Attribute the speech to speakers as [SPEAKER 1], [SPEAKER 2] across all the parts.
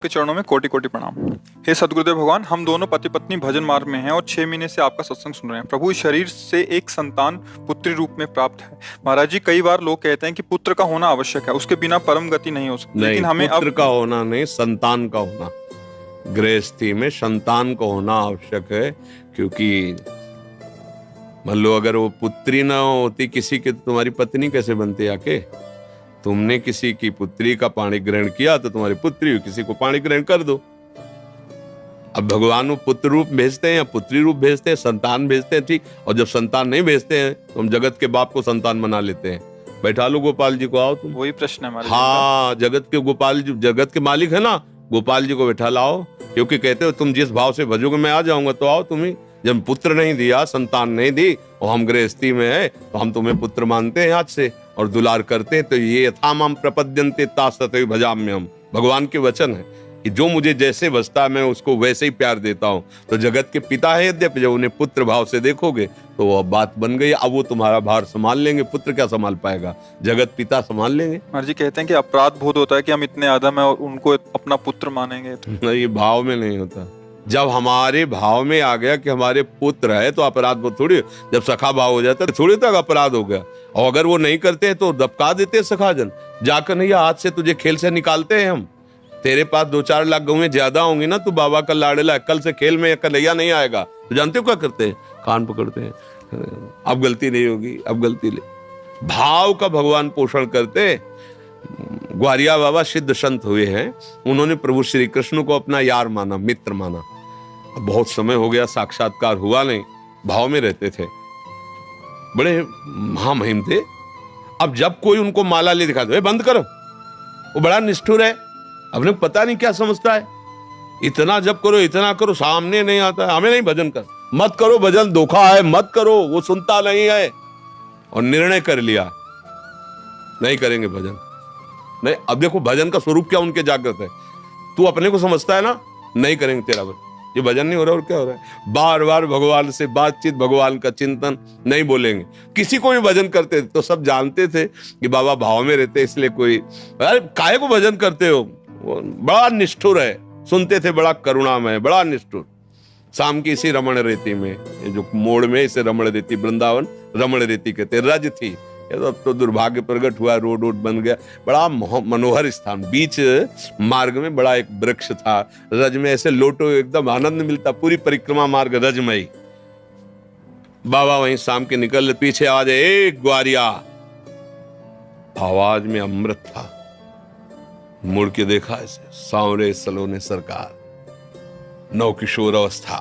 [SPEAKER 1] आपके चरणों में कोटि कोटि प्रणाम। हे सदगुरुदेव भगवान, हम दोनों पति पत्नी भजन मार्ग में हैं और 6 महीने से आपका सत्संग सुन रहे हैं। प्रभु, इस शरीर से एक संतान पुत्री रूप में प्राप्त है। महाराज जी, कई बार लोग कहते हैं कि पुत्र का होना आवश्यक है, उसके बिना परम गति नहीं हो सकती। लेकिन हमें
[SPEAKER 2] पुत्र का होना नहीं, संतान का होना। गृहस्थी में संतान को होना आवश्यक है, क्योंकि मान लो अगर वो पुत्री ना होती किसी के, तो तुम्हारी पत्नी कैसे बनती आके? तुमने किसी की पुत्री का पाणी ग्रहण किया तो तुम्हारी पुत्री हुई, किसी को पाणी ग्रहण कर दो। अब भगवान वो पुत्र रूप भेजते हैं या पुत्री रूप भेजते हैं, संतान भेजते हैं, ठीक। और जब संतान नहीं भेजते हैं तो हम जगत के बाप को संतान बना लेते हैं। बैठा लो गोपाल जी को, आओ तुम।
[SPEAKER 1] वही प्रश्न है हमारे।
[SPEAKER 2] हाँ, जगत के गोपाल जी, जगत के मालिक है ना, गोपाल जी को बैठा लाओ, क्योंकि कहते हो तुम जिस भाव से भजोगे मैं आ जाऊंगा। तो आओ तुम ही। जब पुत्र नहीं दिया, संतान नहीं दी और हम गृहस्थी में है तो हम तुम्हें पुत्र मानते हैं आज से और दुलार करते हैं। तो ये यथामाम प्रपद्यन्ते तास्तथैव भजाम्यहम्, भगवान के वचन है कि जो मुझे जैसे बसता है मैं उसको वैसे ही प्यार देता हूँ। तो जगत के पिता है यद्यपि, जब उन्हें पुत्र भाव से देखोगे तो वह बात बन गई। अब वो तुम्हारा भार संभाल लेंगे, पुत्र क्या संभाल पाएगा, जगत पिता संभाल लेंगे।
[SPEAKER 1] महाराज जी कहते हैं कि अपराध बोध होता है कि हम इतने आदम है और उनको अपना पुत्र मानेंगे।
[SPEAKER 2] नहीं, ये भाव में नहीं होता। जब हमारे भाव में आ गया कि हमारे पुत्र है तो अपराध बोध थोड़ी। जब सखा भाव हो जाता है थोड़ी तक अपराध हो गया। और अगर वो नहीं करते हैं तो दबका देते हैं सखाजन, जाकर नहीं आज से तुझे खेल से निकालते हैं हम। तेरे पास 2-4 लाख गौएं ज्यादा होंगी ना, तू बाबा का लाड़ला, कल से खेल में कन्हैया नहीं आएगा। तो जानते हो क्या करते हैं? कान पकड़ते हैं, अब गलती नहीं होगी, अब गलती नहीं। भाव का भगवान पोषण करते। ग्वारिया बाबा सिद्ध संत हुए हैं, उन्होंने प्रभु श्री कृष्ण को अपना यार माना, मित्र माना। अब बहुत समय हो गया, साक्षात्कार हुआ नहीं, भाव में रहते थे, बड़े महामहिम थे। अब जब कोई उनको माला ले दिखा दो, बंद करो, वो बड़ा निष्ठुर है, अपने पता नहीं क्या समझता है। इतना जब करो, इतना करो, सामने नहीं आता है, हमें नहीं भजन कर, मत करो भजन, धोखा है, मत करो, वो सुनता नहीं है। और निर्णय कर लिया नहीं करेंगे भजन। नहीं, अब देखो भजन का स्वरूप क्या उनके जागृत है। तू अपने को समझता है ना, नहीं करेंगे तेरा भजन, ये भजन नहीं हो रहा और क्या हो रहा है। बार बार भगवान से बातचीत, भगवान का चिंतन, नहीं बोलेंगे। किसी को भी भजन करते थे तो सब जानते थे कि बाबा भाव में रहते, इसलिए कोई अरे काहे को भजन करते हो, बड़ा निष्ठुर है, सुनते थे, बड़ा करुणामय, बड़ा निष्ठुर। शाम की इसी रमण रेती में, जो मोड़ में इसे रमण रेती, वृंदावन रमण रेती कहते, रज थी। ये तो दुर्भाग्य प्रकट हुआ, रोड वोड बन गया, बड़ा मनोहर स्थान। बीच मार्ग में बड़ा एक वृक्ष था, रज में ऐसे लोटो, एकदम आनंद मिलता, पूरी परिक्रमा मार्ग रजमयी। बाबा वहीं शाम के निकल, पीछे आवाज, एक ग्वारिया, आवाज में अमृत था। मुड़ के देखा ऐसे, सांवरे सलोने सरकार, नौ किशोर अवस्था।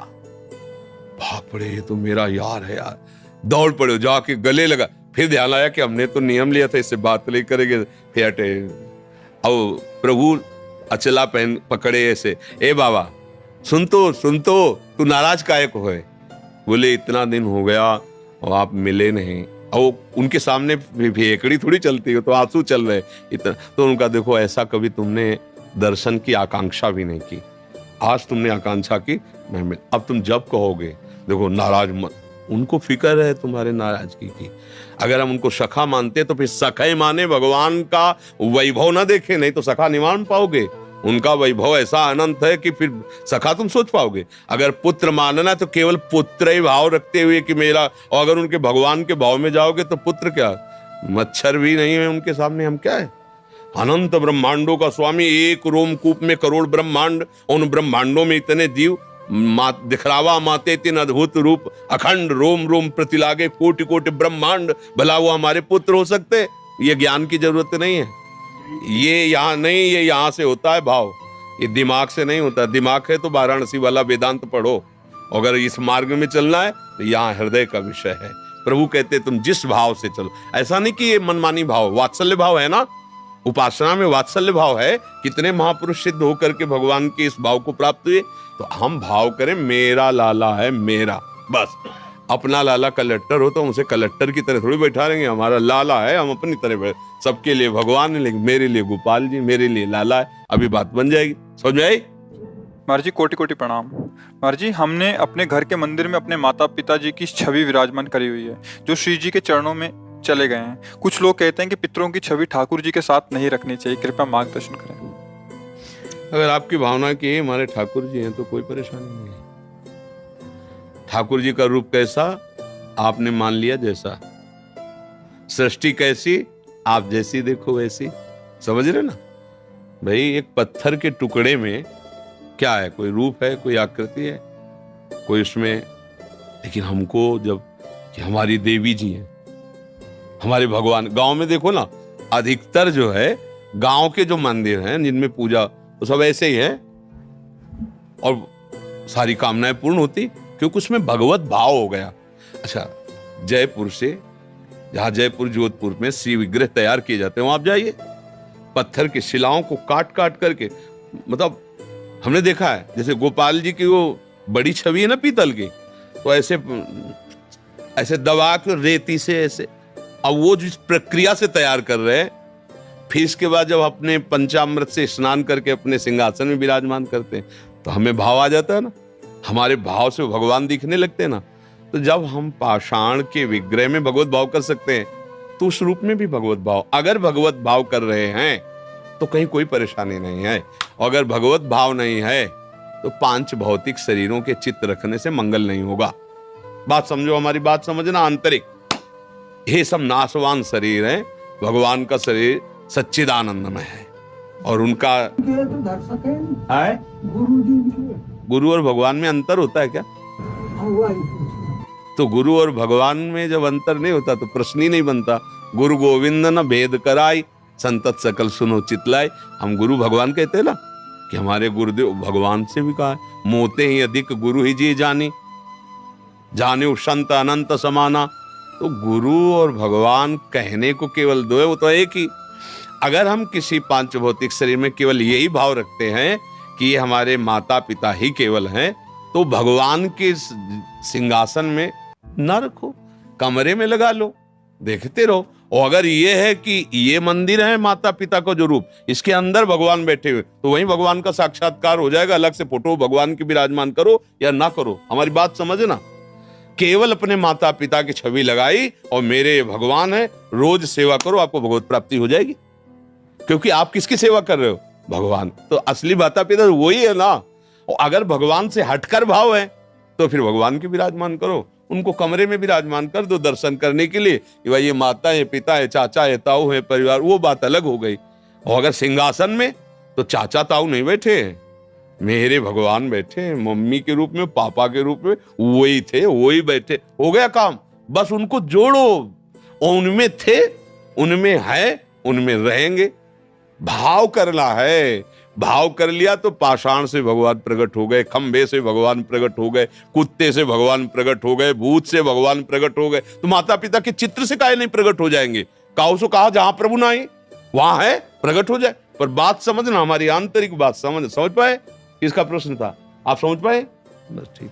[SPEAKER 2] भाग पड़े, ये तो मेरा यार है यार। दौड़ पड़े, जाके गले लगा। फिर ध्यान आया कि हमने तो नियम लिया था इससे बात नहीं करेंगे, फिर हटे। अब प्रभु अचला पहन पकड़े ऐसे, ए बाबा सुन तो तू नाराज काहे को है? बोले इतना दिन हो गया और आप मिले नहीं। और उनके सामने भेकड़ी थोड़ी चलती है, तो आंसू चल रहे इतना। तो उनका देखो, ऐसा कभी तुमने दर्शन की आकांक्षा भी नहीं की, आज तुमने आकांक्षा की, मैं मिल। अब तुम जब कहोगे, देखो नाराज मत, उनको फिक्र है तुम्हारे नाराजगी की। अगर हम उनको सखा मानते तो फिर सखा ही माने, भगवान का वैभव ना देखे, नहीं तो सखा नहीं मान पाओगे। उनका वैभव ऐसा अनंत है कि फिर सखा तुम सोच पाओगे। अगर पुत्र मानना तो केवल पुत्र ही भाव रखते हुए कि मेरा, और अगर उनके भगवान के भाव में जाओगे तो पुत्र क्या, मच्छर भी नहीं है उनके सामने, हम क्या है। अनंत ब्रह्मांडों का स्वामी, एक रोमकूप में करोड़ ब्रह्मांड, उन ब्रह्मांडों में इतने जीव, दिखलावा माते तीन अद्भुत रूप, अखंड रोम रोम प्रतिलागे, कोटि कोटि ब्रह्मांड, भला वो हमारे पुत्र हो सकते? ये ज्ञान की जरूरत नहीं है, ये यहाँ नहीं, ये यहाँ से होता है भाव, ये दिमाग से नहीं होता। दिमाग है तो वाराणसी वाला वेदांत पढ़ो, अगर इस मार्ग में चलना है तो यहाँ हृदय का विषय है। प्रभु कहते तुम जिस भाव से चलो, ऐसा नहीं कि ये मनमानी भाव, वात्सल्य भाव है ना, उपासना में वात्सल्य भाव है। कितने महापुरुष सिद्ध होकर के भगवान के इस भाव को प्राप्त हुए। तो हम भाव करें, मेरा लाला है मेरा, बस। अपना लाला कलेक्टर हो तो उसे कलेक्टर की तरह थोड़ी बैठा रहेंगे, हमारा लाला है, हम अपनी तरह बैठ, सबके लिए भगवान है, लेकिन मेरे लिए गोपाल जी, मेरे लिए लाला है। अभी बात बन जाएगी, समझ में आई?
[SPEAKER 1] महाराज जी कोटि कोटि प्रणाम। महाराज जी, हमने अपने घर के मंदिर में अपने माता पिता जी की छवि विराजमान करी हुई है, जो श्री जी के चरणों में चले गए हैं। कुछ लोग कहते हैं कि पितरों की छवि ठाकुर जी के साथ नहीं रखनी चाहिए, कृपया मार्गदर्शन करें।
[SPEAKER 2] अगर आपकी भावना की हमारे ठाकुर जी हैं तो कोई परेशानी नहीं है। ठाकुर जी का रूप कैसा आपने मान लिया जैसा, सृष्टि कैसी आप जैसी देखो वैसी, समझ रहे ना भाई। एक पत्थर के टुकड़े में क्या है, कोई रूप है, कोई आकृति है, कोई उसमें। लेकिन हमको जब कि हमारी देवी जी हैं, हमारे भगवान, गांव में देखो ना अधिकतर जो है गांव के जो मंदिर हैं जिनमें पूजा वो सब ऐसे ही है और सारी कामनाएं पूर्ण होती क्योंकि उसमें भगवत भाव हो गया। अच्छा, जयपुर से, जहां जयपुर जोधपुर में श्री विग्रह तैयार किए जाते हैं वहां आप जाइए, पत्थर की शिलाओं को काट काट करके, मतलब हमने देखा है जैसे गोपाल जी की वो बड़ी छवि है ना पीतल की, तो ऐसे ऐसे दबा के रेती से ऐसे, अब वो जिस प्रक्रिया से तैयार कर रहे हैं, फिर इसके बाद जब अपने पंचामृत से स्नान करके अपने सिंहासन में विराजमान करते हैं तो हमें भाव आ जाता है ना, हमारे भाव से भगवान दिखने लगते हैं ना। तो जब हम पाषाण के विग्रह में भगवत भाव कर सकते हैं तो उस रूप में भी भगवत भाव, अगर भगवत भाव कर रहे हैं तो कहीं कोई परेशानी नहीं है। और अगर भगवत भाव नहीं है तो 5 भौतिक शरीरों के चित्त रखने से मंगल नहीं होगा। बात समझो, हमारी बात समझना। आंतरिक ये सब नाशवान शरीर है, भगवान का शरीर सच्चिदानंदमय है और उनका गुरु और भगवान में अंतर होता है क्या? तो गुरु और भगवान में जब अंतर नहीं होता तो प्रश्न ही नहीं बनता। गुरु गोविंद न भेद कराई, संतत सकल सुनो चितलाई। हम गुरु भगवान कहते हैं ना कि हमारे गुरुदेव भगवान से भी कहा है, मोते ही अधिक गुरु ही जी जानी, जाने संत अनंत समाना। तो गुरु और भगवान कहने को केवल 2 है, वो तो एक ही। अगर हम किसी 5 भौतिक शरीर में केवल यही भाव रखते हैं कि ये हमारे माता पिता ही केवल हैं, तो भगवान के सिंहासन में ना रखो, कमरे में लगा लो, देखते रहो। और अगर ये है कि ये मंदिर है माता पिता का जो रूप, इसके अंदर भगवान बैठे हुए, तो वहीं भगवान का साक्षात्कार हो जाएगा। अलग से फोटो भगवान की विराजमान करो या ना करो, हमारी बात समझना। केवल अपने माता पिता की छवि लगाई और मेरे भगवान है, रोज सेवा करो, आपको भगवत प्राप्ति हो जाएगी। क्योंकि आप किसकी सेवा कर रहे हो? भगवान। तो असली माता पिता वही है ना। और अगर भगवान से हटकर भाव है तो फिर भगवान की विराजमान करो, उनको कमरे में विराजमान कर दो दर्शन करने के लिए कि भाई ये माता है, पिता है, चाचा है, ताऊ है, परिवार, वो बात अलग हो गई। और अगर सिंहासन में तो चाचा ताऊ नहीं बैठे, मेरे भगवान बैठे, मम्मी के रूप में, पापा के रूप में, वही थे, वही बैठे, हो गया काम। बस उनको जोड़ो, उनमें थे, उनमें है, उनमें रहेंगे। भाव करना है, भाव कर लिया तो पाषाण से भगवान प्रकट हो गए, खंबे से भगवान प्रकट हो गए, कुत्ते से भगवान प्रकट हो गए, भूत से भगवान प्रकट हो गए। तो माता पिता के चित्र से काहे नहीं प्रकट हो जाएंगे? काऊ सो कहा जहां प्रभु ना आई वहां है, प्रकट हो जाए। पर बात समझना, हमारी आंतरिक बात समझ पाए। किसका प्रश्न था, आप समझ पाए? बस ठीक।